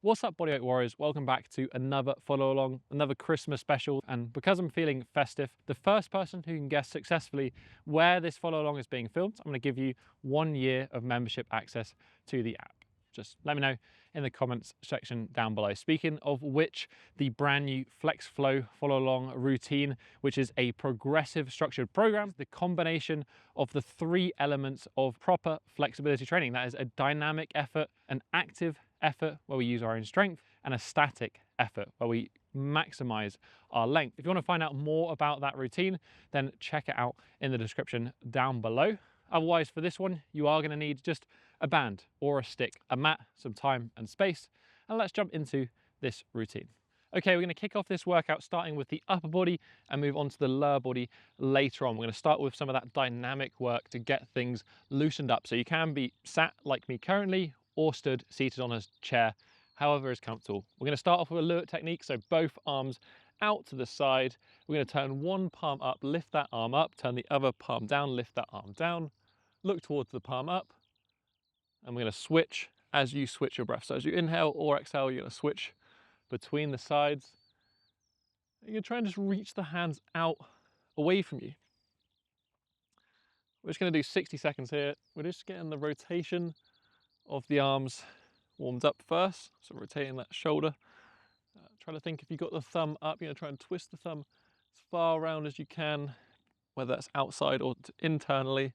What's up, Bodyweight Warriors? Welcome back to another follow along, another Christmas special. And because I'm feeling festive, the first person who can guess successfully where this follow along is being filmed, I'm going to give you 1 year of membership access to the app. Just let me know in the comments section down below. Speaking of which, the brand new Flex Flow follow along routine, which is a progressive structured program, the combination of the 3 elements of proper flexibility training. That is a dynamic effort, an active effort where we use our own strength, and a static effort where we maximize our length. If you want to find out more about that routine, then check it out in the description down below. Otherwise, for this one, you are going to need just a band or a stick, a mat, some time and space. And let's jump into this routine. Okay, we're going to kick off this workout starting with the upper body and move on to the lower body later on. We're going to start with some of that dynamic work to get things loosened up. So you can be sat like me currently or stood seated on a chair, however is comfortable. We're going to start off with a Lewitt technique, so both arms out to the side. We're going to turn one palm up, lift that arm up, turn the other palm down, lift that arm down, look towards the palm up, and we're going to switch as you switch your breath. So as you inhale or exhale, you're going to switch between the sides. You're going to try and just reach the hands out away from you. We're just going to do 60 seconds here. We're just getting the rotation of the arms warmed up first, so rotating that shoulder. Try to think if you've got the thumb up, you're going to try and twist the thumb as far around as you can, whether that's outside or internally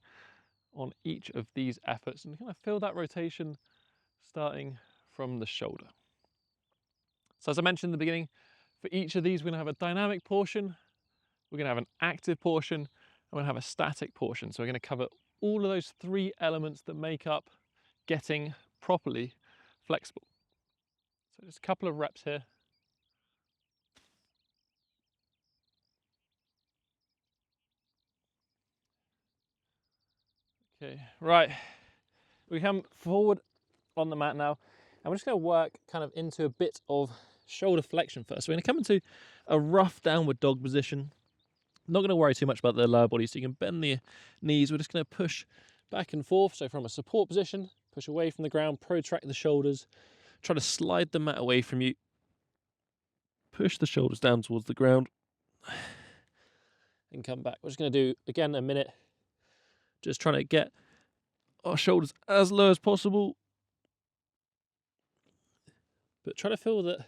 on each of these efforts, and kind of feel that rotation starting from the shoulder. So as I mentioned in the beginning, for each of these we're going to have a dynamic portion, we're going to have an active portion, and we're going to have a static portion. So we're going to cover all of those 3 elements that make up getting properly flexible. So just a couple of reps here. Okay, right, we come forward on the mat now, and we're just going to work kind of into a bit of shoulder flexion first. So we're going to come into a rough downward dog position. I'm not going to worry too much about the lower body, so you can bend the knees. We're just going to push back and forth. So from a support position, push away from the ground, protract the shoulders, try to slide the mat away from you, push the shoulders down towards the ground, and come back. We're just going to do, again, a minute, just trying to get our shoulders as low as possible, but try to feel that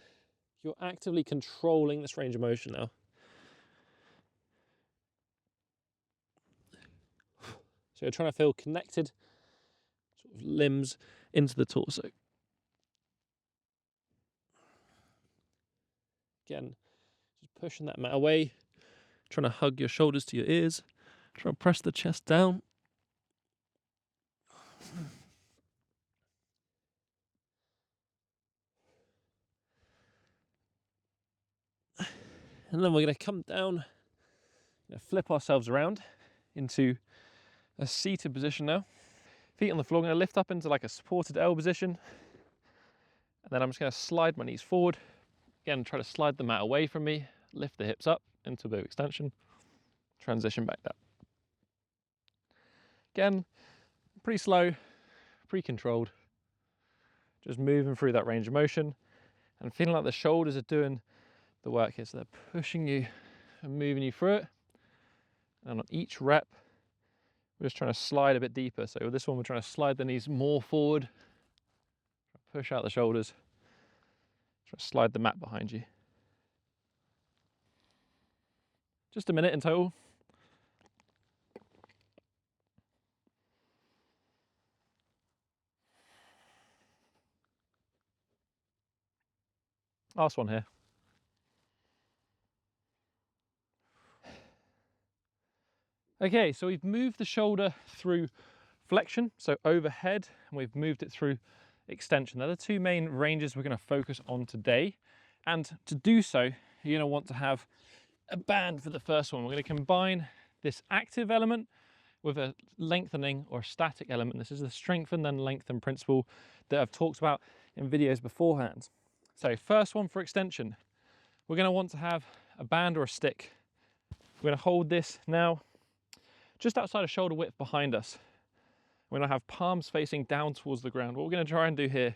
you're actively controlling this range of motion now. So you're trying to feel connected sort of limbs into the torso. Again, just pushing that mat away, trying to hug your shoulders to your ears, trying to press the chest down. And then we're going to come down, flip ourselves around into a seated position now. Feet on the floor, I'm going to lift up into like a supported L position. And then I'm just going to slide my knees forward. Again, try to slide the mat away from me, lift the hips up into a bit of extension, transition back down. Again, pretty slow, pretty controlled. Just moving through that range of motion and feeling like the shoulders are doing the work here. So they're pushing you and moving you through it. And on each rep, we're just trying to slide a bit deeper. So with this one, we're trying to slide the knees more forward, push out the shoulders, try to slide the mat behind you. Just a minute in total. Last one here. Okay, so we've moved the shoulder through flexion, so overhead, and we've moved it through extension. They're the 2 main ranges we're going to focus on today. And to do so, you're going to want to have a band for the first one. We're going to combine this active element with a lengthening or static element. This is the strengthen then lengthen principle that I've talked about in videos beforehand. So first one for extension, we're going to want to have a band or a stick. We're going to hold this now just outside of shoulder width behind us. We're going to have palms facing down towards the ground. What we're going to try and do here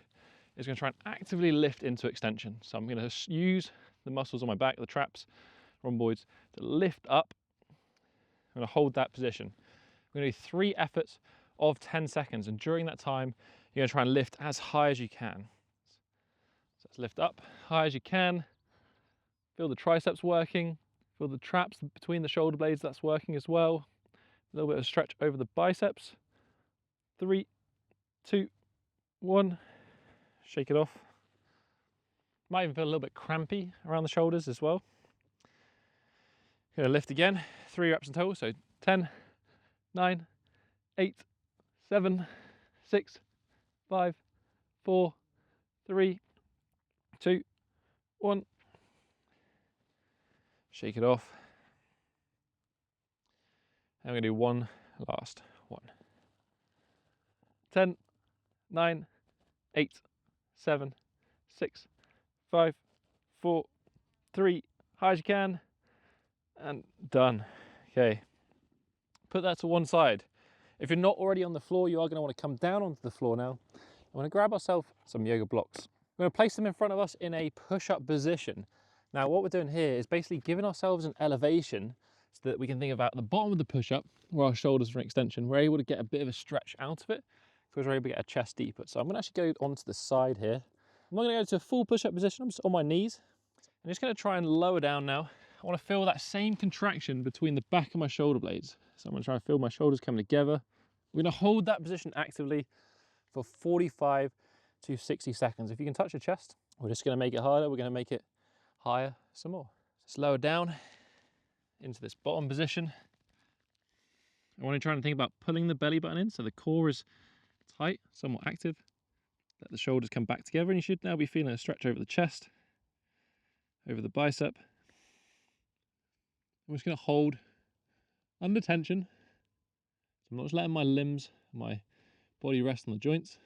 is going to try and actively lift into extension. So I'm going to use the muscles on my back, the traps, rhomboids, to lift up. I'm going to hold that position. We're going to do 3 efforts of 10 seconds, and during that time, you're going to try and lift as high as you can. So let's lift up high as you can. Feel the triceps working. Feel the traps between the shoulder blades, that's working as well. A little bit of stretch over the biceps. 3, 2, 1. Shake it off. Might even feel a little bit crampy around the shoulders as well. Going to lift again. 3 reps in total. So 10, 9, 8, 7, 6, 5, 4, 3, 2, 1. Shake it off. And we're going to do one last one. 10, 9, 8, 7, 6, 5, 4, 3, high as you can, and done. Okay, put that to one side. If you're not already on the floor, you are going to want to come down onto the floor now. I'm going to grab ourselves some yoga blocks. We're going to place them in front of us in a push-up position. Now what we're doing here is basically giving ourselves an elevation so that we can think about the bottom of the push-up where our shoulders are in extension. We're able to get a bit of a stretch out of it because we're able to get our chest deeper. So I'm going to actually go onto the side here. I'm not going to go to a full push-up position. I'm just on my knees. I'm just going to try and lower down now. I want to feel that same contraction between the back of my shoulder blades. So I'm going to try and feel my shoulders coming together. We're going to hold that position actively for 45 to 60 seconds. If you can touch your chest, we're just going to make it harder. We're going to make it higher some more. Just lower down into this bottom position. I want to try and think about pulling the belly button in so the core is tight, somewhat active. Let the shoulders come back together, and you should now be feeling a stretch over the chest, over the bicep. I'm just going to hold under tension. So I'm not just letting my limbs, my body rest on the joints.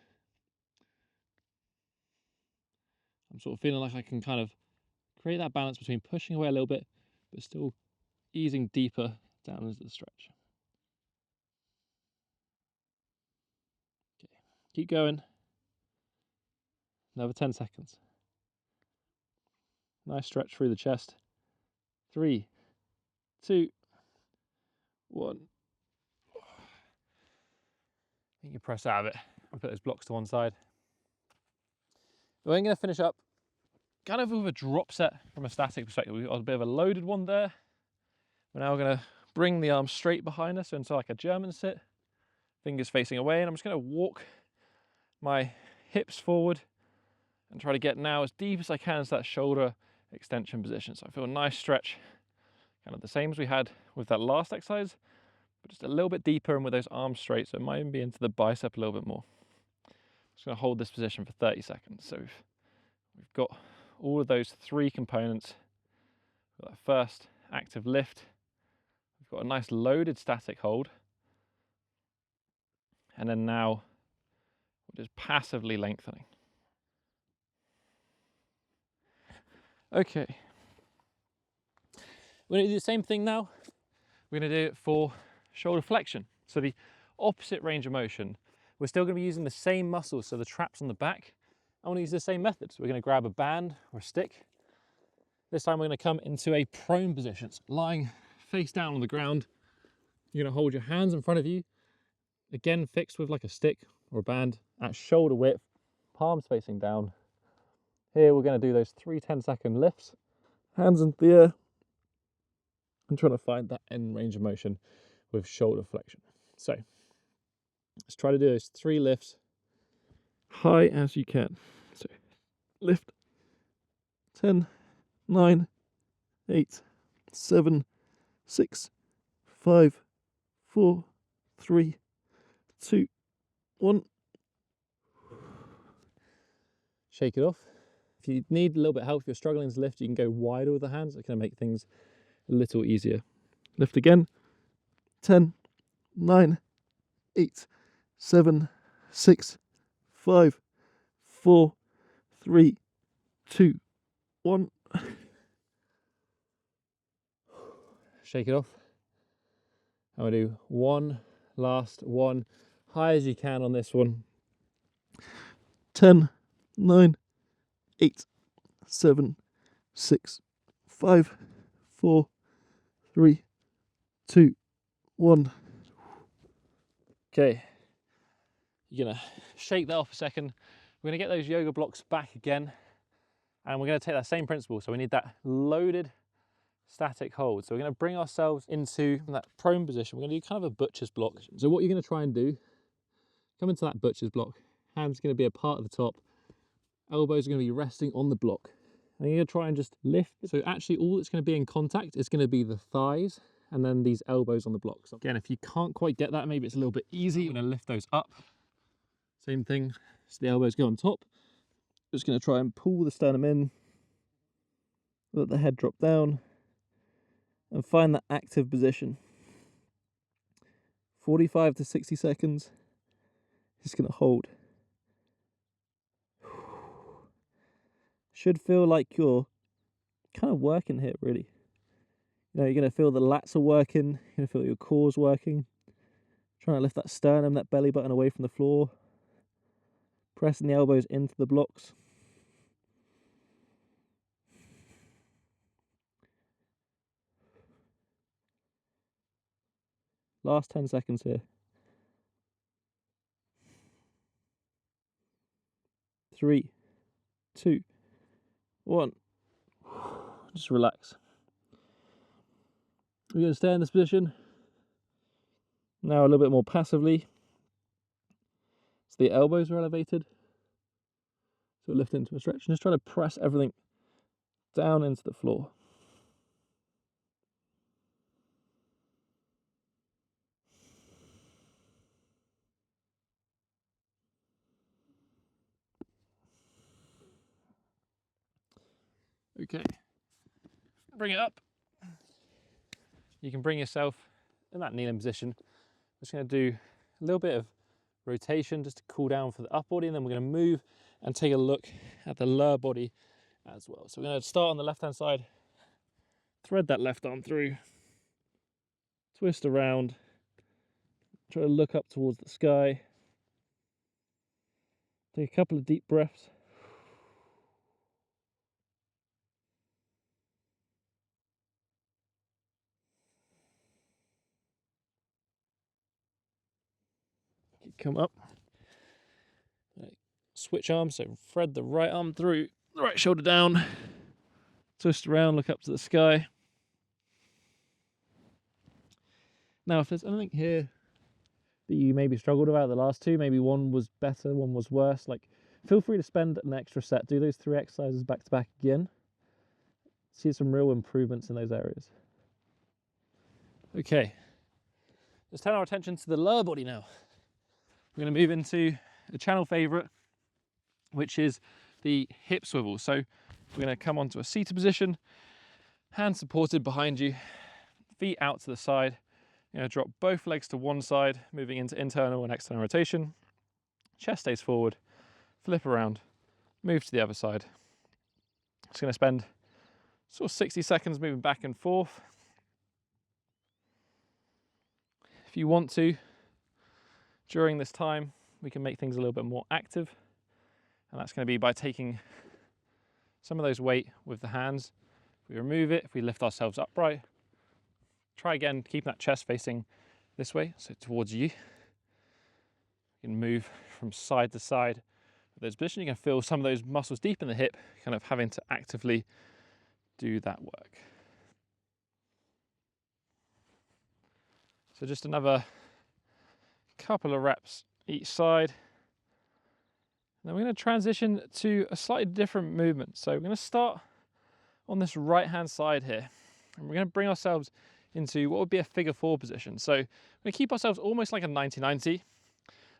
I'm sort of feeling like I can kind of create that balance between pushing away a little bit, but still easing deeper down into the stretch. Okay, keep going. Another 10 seconds. Nice stretch through the chest. 3, 2, 1. You can press out of it and put those blocks to one side. We're going to finish up kind of with a drop set from a static perspective. We've got a bit of a loaded one there. We're now going to bring the arms straight behind us into like a German sit, fingers facing away, and I'm just going to walk my hips forward and try to get now as deep as I can into that shoulder extension position. So I feel a nice stretch, kind of the same as we had with that last exercise, but just a little bit deeper and with those arms straight, so it might even be into the bicep a little bit more. I'm just going to hold this position for 30 seconds. So we've got all of those 3 components. We've got that first active lift. We've got a nice loaded static hold. And then now we're just passively lengthening. Okay. We're going to do the same thing now. We're going to do it for shoulder flexion. So the opposite range of motion. We're still going to be using the same muscles, so the traps on the back. I want to use the same method. So we're going to grab a band or a stick. This time we're going to come into a prone position, so lying face down on the ground. You're going to hold your hands in front of you, again fixed with like a stick or a band at shoulder width, palms facing down. Here we're going to do those 3 10-second lifts, hands in the air. I'm trying to find that end range of motion with shoulder flexion. So let's try to do those 3 lifts high as you can. So lift 10, 9, 8, 7, 6, 5, 4, 3, 2, 1. Shake it off. If you need a little bit of help, if you're struggling to lift, you can go wider with the hands. It's going to make things a little easier. Lift again. 10, 9, 8, 7, 6, 5, 4, 3, 2, 1. Shake it off. I'm going to do one last one, high as you can on this one. 10, 9, 8, 7, 6, 5, 4, 3, 2, 1. Okay, you're gonna shake that off a second. We're gonna get those yoga blocks back again, and we're gonna take that same principle. So we need that loaded static hold. So we're gonna bring ourselves into that prone position. We're gonna do kind of a butcher's block. So what you're gonna try and do, come into that butcher's block. Hands gonna be a part of the top. Elbows are gonna be resting on the block. And you're gonna try and just lift. So actually all that's gonna be in contact is gonna be the thighs and then these elbows on the block. So again, if you can't quite get that, maybe it's a little bit easy. We're gonna lift those up. Same thing, so the elbows go on top. Just gonna try and pull the sternum in, let the head drop down, and find that active position. 45 to 60 seconds. Just gonna hold. Should feel like you're kind of working here, really. You know, you're gonna feel the lats are working, you're gonna feel your core's working. Trying to lift that sternum, that belly button away from the floor. Pressing the elbows into the blocks. Last 10 seconds here. 3, 2, 1. Just relax. We're going to stay in this position. Now a little bit more passively. So the elbows are elevated. So lift into a stretch. And just try to press everything down into the floor. Okay. Bring it up. You can bring yourself in that kneeling position. I'm just going to do a little bit of rotation just to cool down for the upper body, and then we're going to move and take a look at the lower body as well. So we're going to start on the left hand side, thread that left arm through, twist around, try to look up towards the sky, take a couple of deep breaths. Come up, switch arms, so thread the right arm through, the right shoulder down, twist around, look up to the sky. Now if there's anything here that you maybe struggled about the last two, maybe one was better, one was worse, like feel free to spend an extra set, do those 3 exercises back to back again, see some real improvements in those areas. Okay, let's turn our attention to the lower body now. We're going to move into a channel favorite, which is the hip swivel. So we're going to come onto a seated position, hands supported behind you, feet out to the side. You're going to drop both legs to one side, moving into internal and external rotation. Chest stays forward, flip around, move to the other side. Just going to spend sort of 60 seconds moving back and forth. If you want to, during this time, we can make things a little bit more active. And that's going to be by taking some of those weight with the hands. If we remove it, if we lift ourselves upright, try again, keeping that chest facing this way, so towards you. You can move from side to side with those positions. You can feel some of those muscles deep in the hip, kind of having to actively do that work. So just another couple of reps each side. Then we're going to transition to a slightly different movement. So we're going to start on this right hand side here, and we're going to bring ourselves into what would be a figure 4 position. So we're going to keep ourselves almost like a 90-90,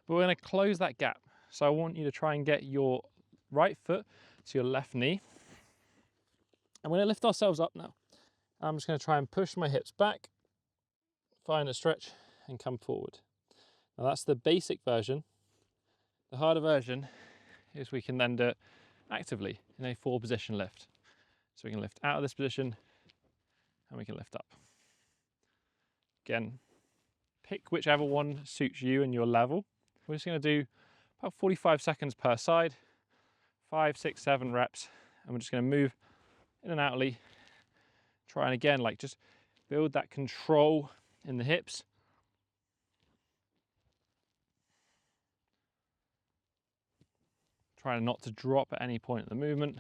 but we're going to close that gap. So I want you to try and get your right foot to your left knee. And we're going to lift ourselves up now. I'm just going to try and push my hips back, find a stretch, and come forward. Now that's the basic version. The harder version is we can then do it actively in a 4 position lift. So we can lift out of this position and we can lift up. Again, pick whichever one suits you and your level. We're just going to do about 45 seconds per side, 5, 6, 7 reps. And we're just going to move in and outly. Try and again, like just build that control in the hips. Trying not to drop at any point in the movement.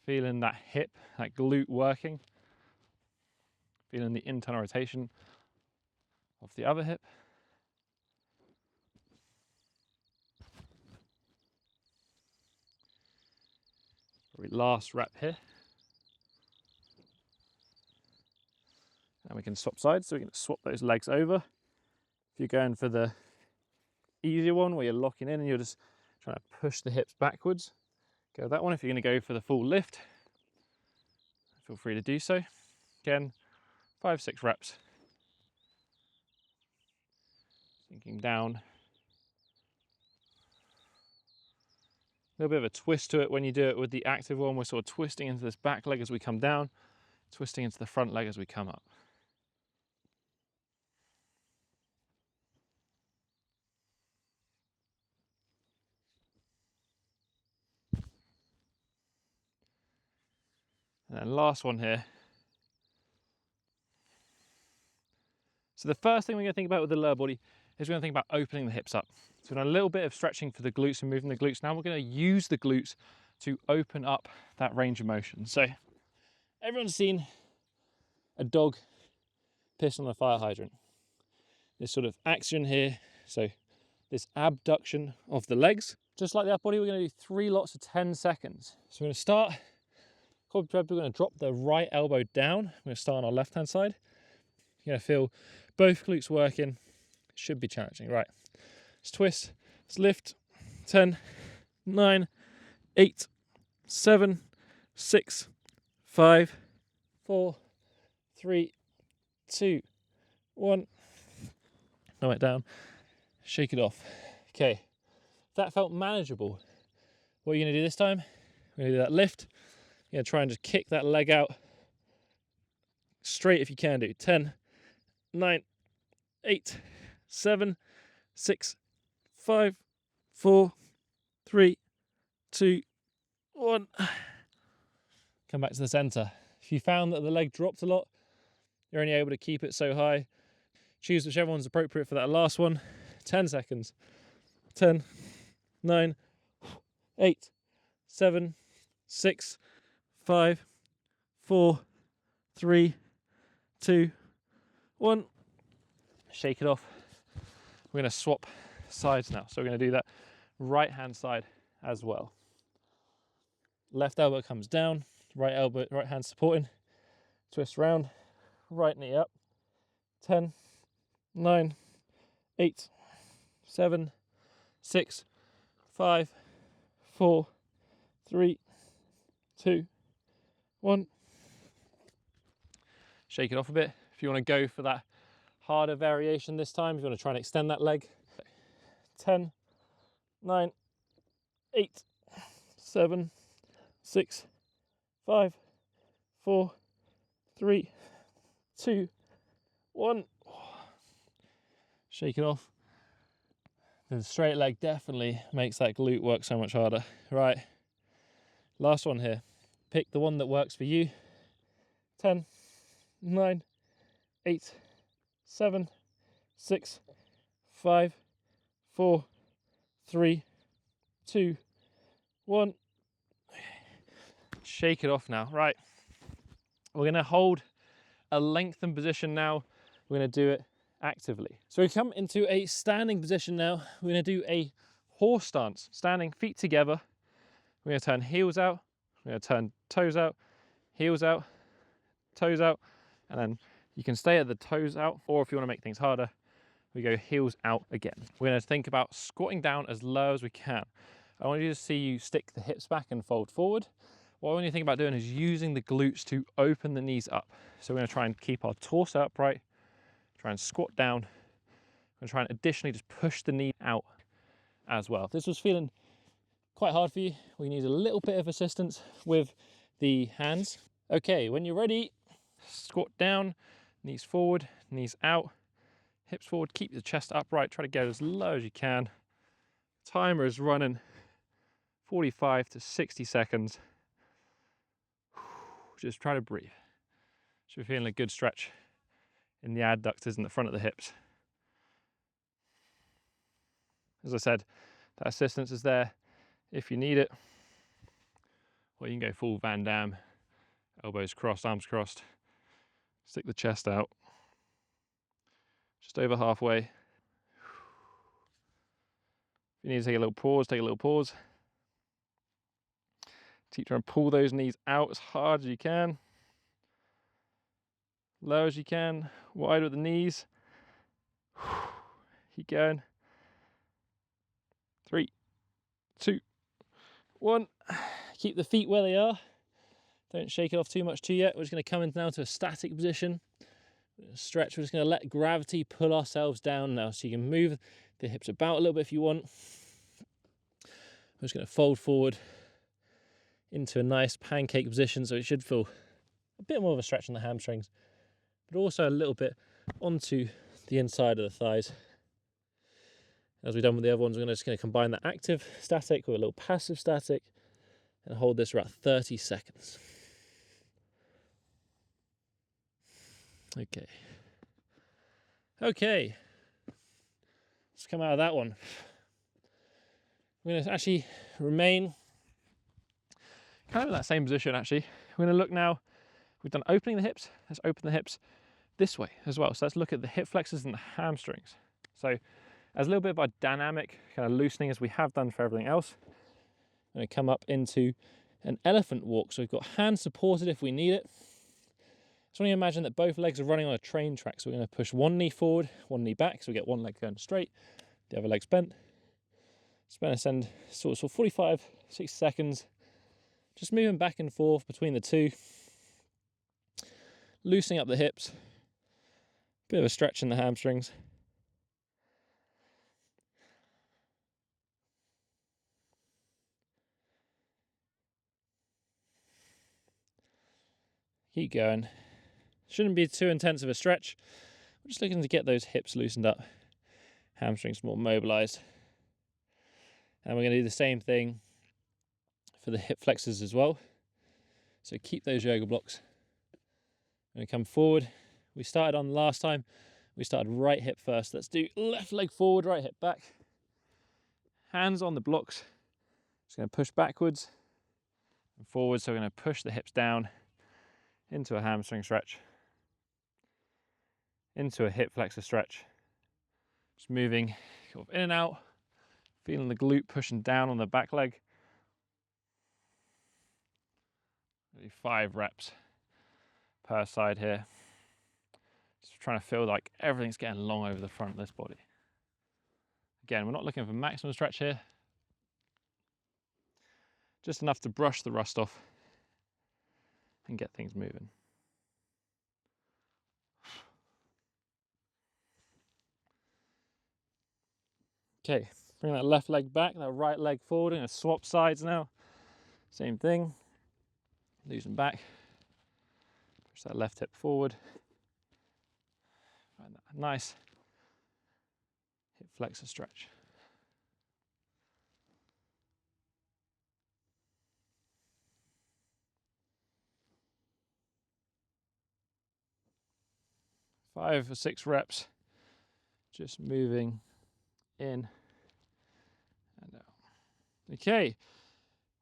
Feeling that hip, that glute working. Feeling the internal rotation of the other hip. Probably last rep here. And we can swap sides, so we can swap those legs over. If you're going for the easier one where you're locking in and you're just trying to push the hips backwards, go that one. If you're going to go for the full lift, feel free to do so. Again, 5, 6 reps. Sinking down. A little bit of a twist to it when you do it with the active one. We're sort of twisting into this back leg as we come down, twisting into the front leg as we come up. And then last one here. So the first thing we're going to think about with the lower body is we're going to think about opening the hips up. So we've done a little bit of stretching for the glutes and moving the glutes. Now we're going to use the glutes to open up that range of motion. So everyone's seen a dog piss on a fire hydrant. This sort of action here, so this abduction of the legs. Just like the upper body, we're going to do 3 lots of 10 seconds. So we're going to start, we're going to drop the right elbow down. We're going to start on our left-hand side. You're going to feel both glutes working. It should be challenging. Right, let's twist, let's lift. 10, 9, 8, 7, 6, 5, 4, 3, 2, 1. Calm it down, shake it off. Okay, that felt manageable. What are you going to do this time? We're going to do that lift. You're going to try and just kick that leg out straight if you can do. 10, 9, 8, 7, 6, 5, 4, 3, 2, 1. Come back to the center. If you found that the leg dropped a lot, you're only able to keep it so high. Choose whichever one's appropriate for that last one. 10 seconds. 10, 9, 8, 7, 6, 5, 4, 3, 2, 1. Shake it off. We're going to swap sides now. So we're going to do that right hand side as well. Left elbow comes down, right hand supporting. Twist round, right knee up. 10, 9, 8, 7, 6, 5, 4, 3, 2, 1. Shake it off a bit. If you want to go for that harder variation this time, if you want to try and extend that leg. 10, 9, 8, 7, 6, 5, 4, 3, 2, 1. Shake it off. The straight leg definitely makes that glute work so much harder. Right, last one here. Pick the one that works for you. 10, 9, 8, 7, 6, 5, 4, 3, 2, 1. Shake it off now. Right, we're going to hold a lengthened position now. We're going to do it actively. So we come into a standing position now. We're going to do a horse stance, standing feet together. We're going to turn heels out. We're going to turn toes out, heels out, toes out, and then you can stay at the toes out, or if you want to make things harder, we go heels out again. We're going to think about squatting down as low as we can. I want you to see you stick the hips back and fold forward. What I want you to think about doing is using the glutes to open the knees up. So we're going to try and keep our torso upright, try and squat down, and try and additionally just push the knee out as well. If this was feeling quite hard for you, we need a little bit of assistance with the hands. Okay, when you're ready, squat down, knees forward, knees out, hips forward, keep the chest upright, try to get as low as you can. Timer is running 45 to 60 seconds. Just try to breathe. Should be feeling a good stretch in the adductors and the front of the hips. As I said, that assistance is there if you need it. Or you can go full Van Damme, elbows crossed, arms crossed. Stick the chest out. Just over halfway. If you need to take a little pause, take a little pause. Keep trying to pull those knees out as hard as you can. Low as you can, wide with the knees. Keep going. 3, 2, 1. Keep the feet where they are. Don't shake it off too much yet. We're just going to come in now to a static position. Stretch. We're just going to let gravity pull ourselves down now, so you can move the hips about a little bit if you want. We're just going to fold forward into a nice pancake position, so it should feel a bit more of a stretch in the hamstrings, but also a little bit onto the inside of the thighs. As we've done with the other ones, we're just going to combine the active static with a little passive static and hold this for about 30 seconds. Okay, let's come out of that one. We're going to actually remain kind of in that same position actually. We're going to look now, we've done opening the hips, let's open the hips this way as well. So let's look at the hip flexors and the hamstrings. So as a little bit of a dynamic kind of loosening as we have done for everything else, I'm going to come up into an elephant walk. So we've got hands supported if we need it. So I want you to imagine that both legs are running on a train track. So we're going to push one knee forward, one knee back. So we get one leg going straight, the other leg's bent. Just going to send sort of 45, 60 seconds. Just moving back and forth between the two. Loosening up the hips. Bit of a stretch in the hamstrings. Keep going. Shouldn't be too intense of a stretch. We're just looking to get those hips loosened up, hamstrings more mobilized. And we're going to do the same thing for the hip flexors as well. So keep those yoga blocks. We're going to come forward. We started on last time. We started right hip first. Let's do left leg forward, right hip back. Hands on the blocks. Just going to push backwards and forward. So we're going to push the hips down into a hamstring stretch, into a hip flexor stretch. Just moving sort of in and out, feeling the glute pushing down on the back leg. Maybe 5 reps per side here. Just trying to feel like everything's getting long over the front of this body. Again, we're not looking for maximum stretch here. Just enough to brush the rust off and get things moving. Okay, bring that left leg back, that right leg forward. I'm going to swap sides now. Same thing. Loosen back. Push that left hip forward. Find that nice hip flexor stretch. Five or 6 reps, just moving in and out. Okay,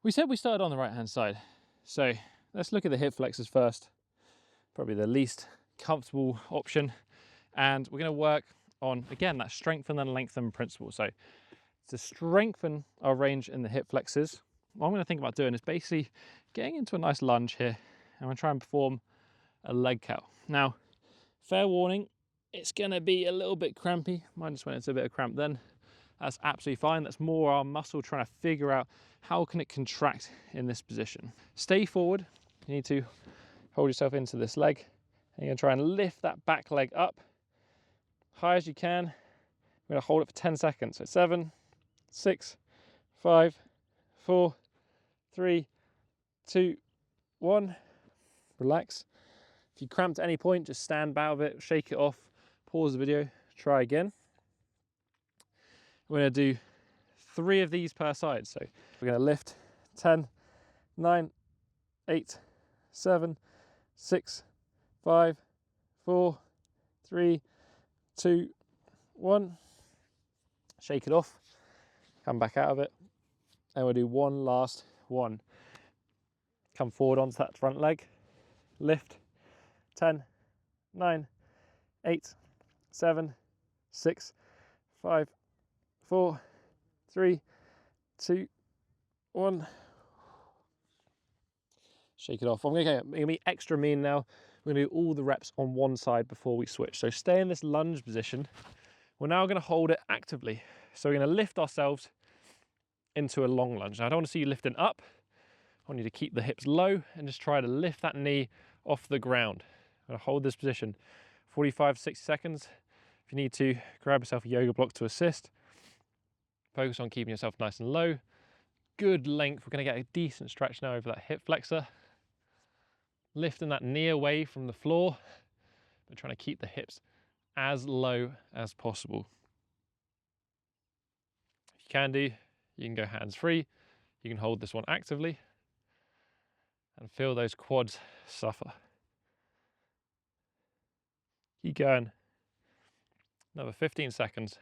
we said we started on the right hand side, so let's look at the hip flexors first, probably the least comfortable option, and we're going to work on, again, that strengthen and lengthen principle. So to strengthen our range in the hip flexors, what I'm going to think about doing is basically getting into a nice lunge here. I'm going to try and perform a leg cow. Now, fair warning, it's going to be a little bit crampy. Mine just went into a bit of cramp then. That's absolutely fine. That's more our muscle trying to figure out how can it contract in this position. Stay forward. You need to hold yourself into this leg. And you're going to try and lift that back leg up high as you can. We're going to hold it for 10 seconds. So 7, 6, 5, 4, 3, 2, 1. Relax. If you cramped at any point, just stand out of it, shake it off, pause the video, try again. We're going to do 3 of these per side. So We're going to lift 10, 9, 8, 7, 6, 5, 4, 3, 2, 1. Shake it off, come back out of it, and we'll do one last one. Come forward onto that front leg, lift 10, 9, 8, 7, 6, 5, 4, 3, 2, 1. Shake it off. I'm going to be extra mean now. We're going to do all the reps on one side before we switch. So stay in this lunge position. We're now going to hold it actively. So we're going to lift ourselves into a long lunge. Now I don't want to see you lifting up. I want you to keep the hips low and just try to lift that knee off the ground. I'm going to hold this position 45, 60 seconds. If you need to, grab yourself a yoga block to assist. Focus on keeping yourself nice and low. Good length. We're going to get a decent stretch now over that hip flexor. Lifting that knee away from the floor, but trying to keep the hips as low as possible. If you can do, you can go hands free. You can hold this one actively and feel those quads suffer. Keep going. Another 15 seconds.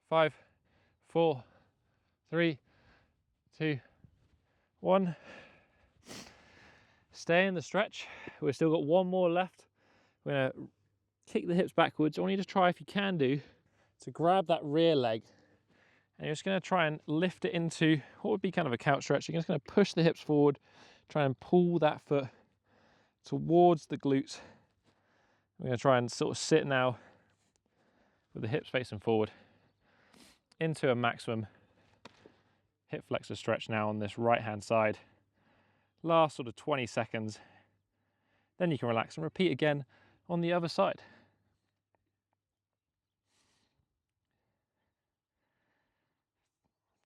Five, 4, 3, 2, 1. Stay in the stretch. We've still got one more left. We're going to kick the hips backwards. I want you to try, if you can do, to grab that rear leg. And you're just going to try and lift it into what would be kind of a couch stretch. You're just going to push the hips forward, try and pull that foot towards the glutes. We're going to try and sort of sit now with the hips facing forward into a maximum hip flexor stretch now on this right hand side. Last sort of 20 seconds. Then you can relax and repeat again on the other side.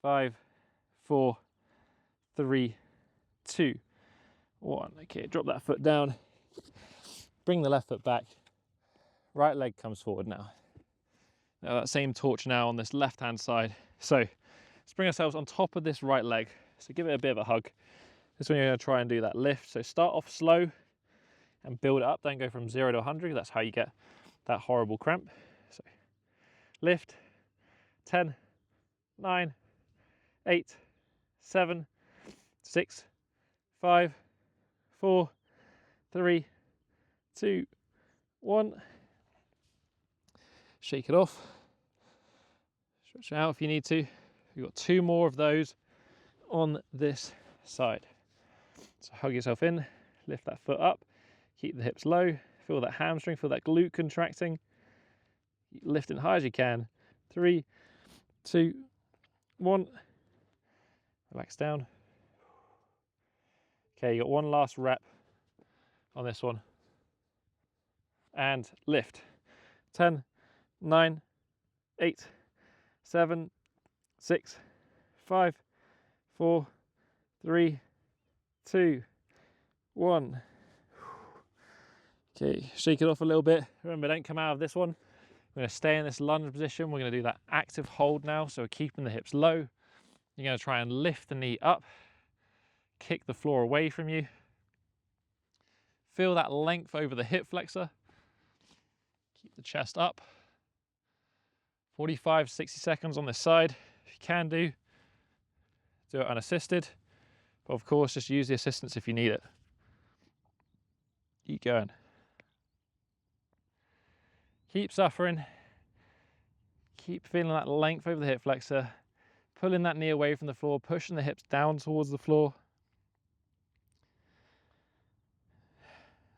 Five, 4, 3, 2, 1. Okay, drop that foot down. Bring the left foot back. Right leg comes forward now. Now that same torch now on this left hand side. So let's bring ourselves on top of this right leg. So give it a bit of a hug. This one you're going to try and do that lift. So start off slow and build it up. Don't go from 0 to 100. That's how you get that horrible cramp. So lift 10, 9, 8, 7, 6, 5, 4, 3, 2, 1. Shake it off. Stretch it out if you need to. We've got 2 more of those on this side. So hug yourself in, lift that foot up, keep the hips low, feel that hamstring, feel that glute contracting. Keep lifting high as you can. 3, 2, 1. Relax down. Okay, you got one last rep on this one. And lift. 10, 9, 8, 7, 6, 5, 4, 3, 2, 1. Okay, shake it off a little bit. Remember, don't come out of this one. We're going to stay in this lunge position. We're going to do that active hold now. So we're keeping the hips low. You're going to try and lift the knee up, kick the floor away from you. Feel that length over the hip flexor. Keep the chest up. 45, 60 seconds on this side. If you can do it unassisted. But of course, just use the assistance if you need it. Keep going. Keep suffering. Keep feeling that length over the hip flexor. Pulling that knee away from the floor, pushing the hips down towards the floor.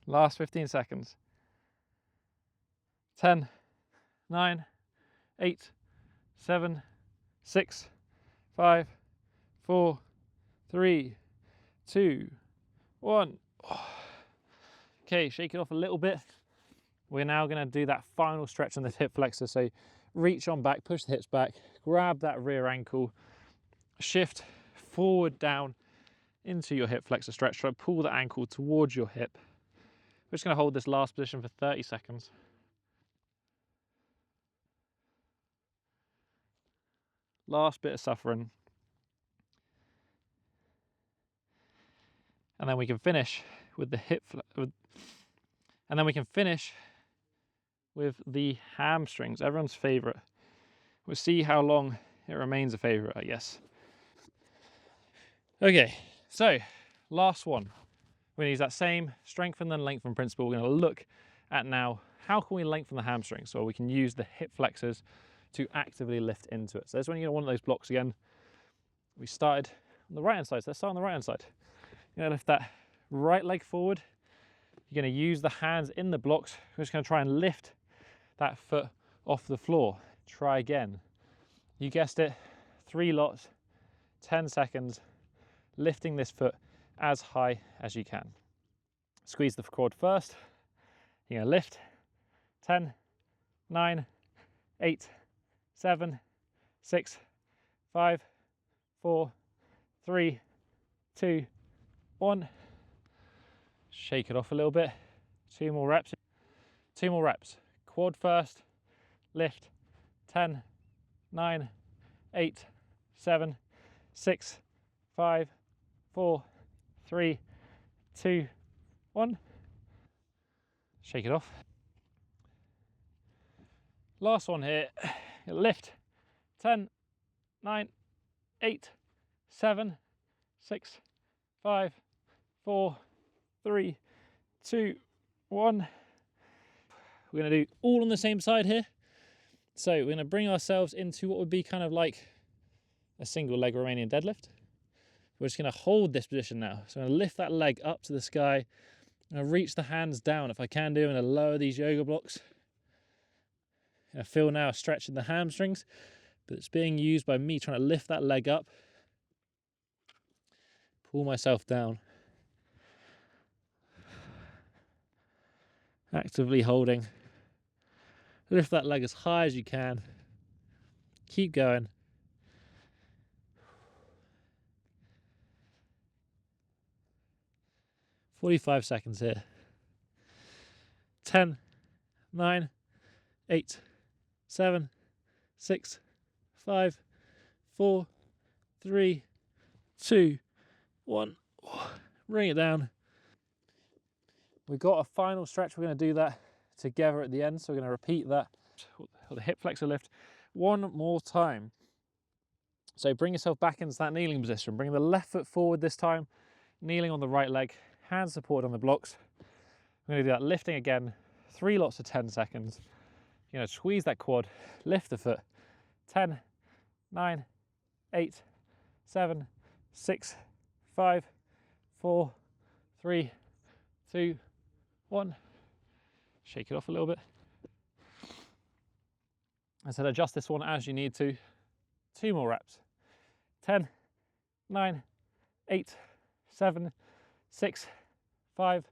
Last 15 seconds. 10, 9, 8, 7, 6, 5, 4, 3, 2, 1. Okay, shake it off a little bit. We're now going to do that final stretch on this hip flexor. So reach on back, push the hips back, grab that rear ankle, shift forward down into your hip flexor stretch. Try to pull the ankle towards your hip. We're just going to hold this last position for 30 seconds. Last bit of suffering. And then we can finish with the and then we can finish with the hamstrings, everyone's favorite. We'll see how long it remains a favorite, I guess. Okay, so last one. We're gonna use that same strengthen and lengthen principle. We're gonna look at now, how can we lengthen the hamstring? So we can use the hip flexors to actively lift into it. So this is when you're gonna want those blocks again. We started on the right hand side, so let's start on the right hand side. You're gonna lift that right leg forward. You're gonna use the hands in the blocks. We're just gonna try and lift that foot off the floor. Try again. You guessed it, 3 lots, 10 seconds, lifting this foot as high as you can. Squeeze the quad first. You're gonna lift, 10, 9, 8, 7, 6, 5, 4, 3, 2, 1. Shake it off a little bit. 2 more reps. 2 more reps. Quad first, lift, 10, 9, 8, 7, 6, 5, 4, 3, 2, 1. Shake it off. Last one here. Lift, 10, 9, 8, 7, 6, 5, 4, 3, 2, 1. We're going to do all on the same side here. So we're going to bring ourselves into what would be kind of like a single leg Romanian deadlift. We're just going to hold this position now. So I'm going to lift that leg up to the sky. I'm going to reach the hands down if I can do. I'm going to lower these yoga blocks. And I feel now a stretch in the hamstrings, but it's being used by me trying to lift that leg up. Pull myself down. Actively holding. Lift that leg as high as you can. Keep going. "45 seconds here. 10, 9, 8, 7, 6, 5, 4, 3, 2, 1. Bring it down. We've got a final stretch. We're going to do that together at the end. So we're going to repeat that, the hip flexor lift, one more time. So bring yourself back into that kneeling position. Bring the left foot forward this time, kneeling on the right leg, hands supported on the blocks. We're going to do that lifting again, 3 lots of 10 seconds. You're going to squeeze that quad, lift the foot. 10, 9, 8, 7, 6, 5, 4, 3, 2, 1. Shake it off a little bit. I said adjust this one as you need to. 2 more reps. 10, 9, 8, 7, 6, 5,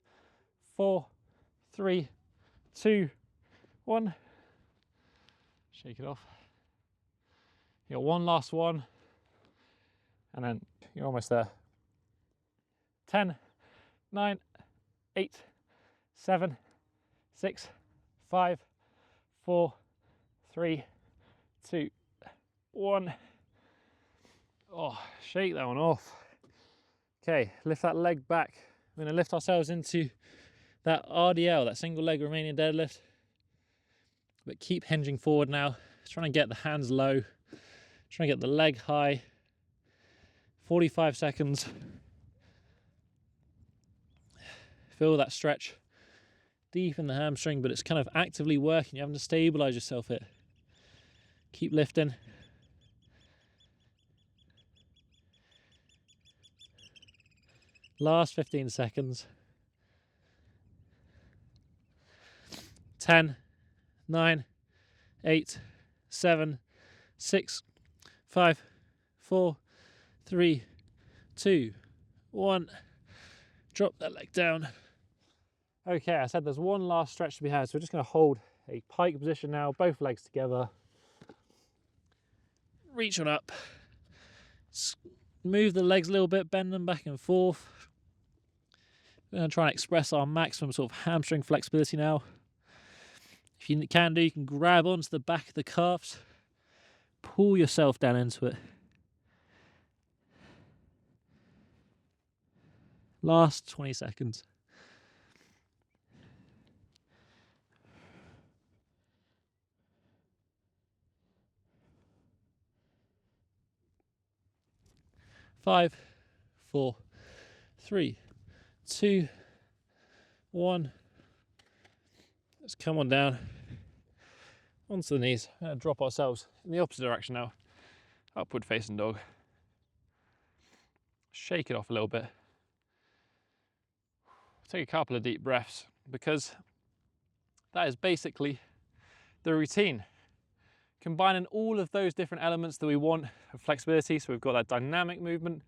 4, 3, 2, 1. Shake it off. You got one last one, and then you're almost there. 10, 9, 8, 7, 6, 5, 4, 3, 2, 1. Oh, shake that one off. Okay, lift that leg back. We're going to lift ourselves into that RDL, that single leg Romanian deadlift. But keep hinging forward now. Trying to get the hands low. Trying to get the leg high. 45 seconds. Feel that stretch deep in the hamstring, but it's kind of actively working. You're having to stabilize yourself here. Keep lifting. Last 15 seconds. 10, 9, 8, 7, 6, 5, 4, 3, 2, 1. Drop that leg down. Okay, I said there's one last stretch to be had, so we're just going to hold a pike position now, both legs together. Reach on up. Move the legs a little bit, bend them back and forth. We're going to try and express our maximum sort of hamstring flexibility now. If you can do, you can grab onto the back of the calves. pull yourself down into it. Last 20 seconds. Five, 4, 3, 2, 1. Let's come on down onto the knees and drop ourselves in the opposite direction now. Upward facing dog. Shake it off a little bit. Take a couple of deep breaths, because that is basically the routine. Combining all of those different elements that we want of flexibility. So we've got that dynamic movement,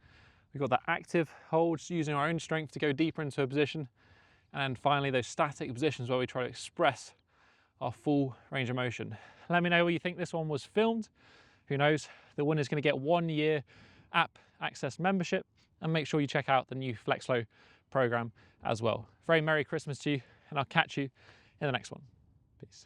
we've got that active holds using our own strength to go deeper into a position, and finally those static positions where we try to express our full range of motion. Let me know where you think this one was filmed. Who knows? The winner's going to get 1 year app access membership, and make sure you check out the new FlexFlow program as well. Very Merry Christmas to you, and I'll catch you in the next one. Peace.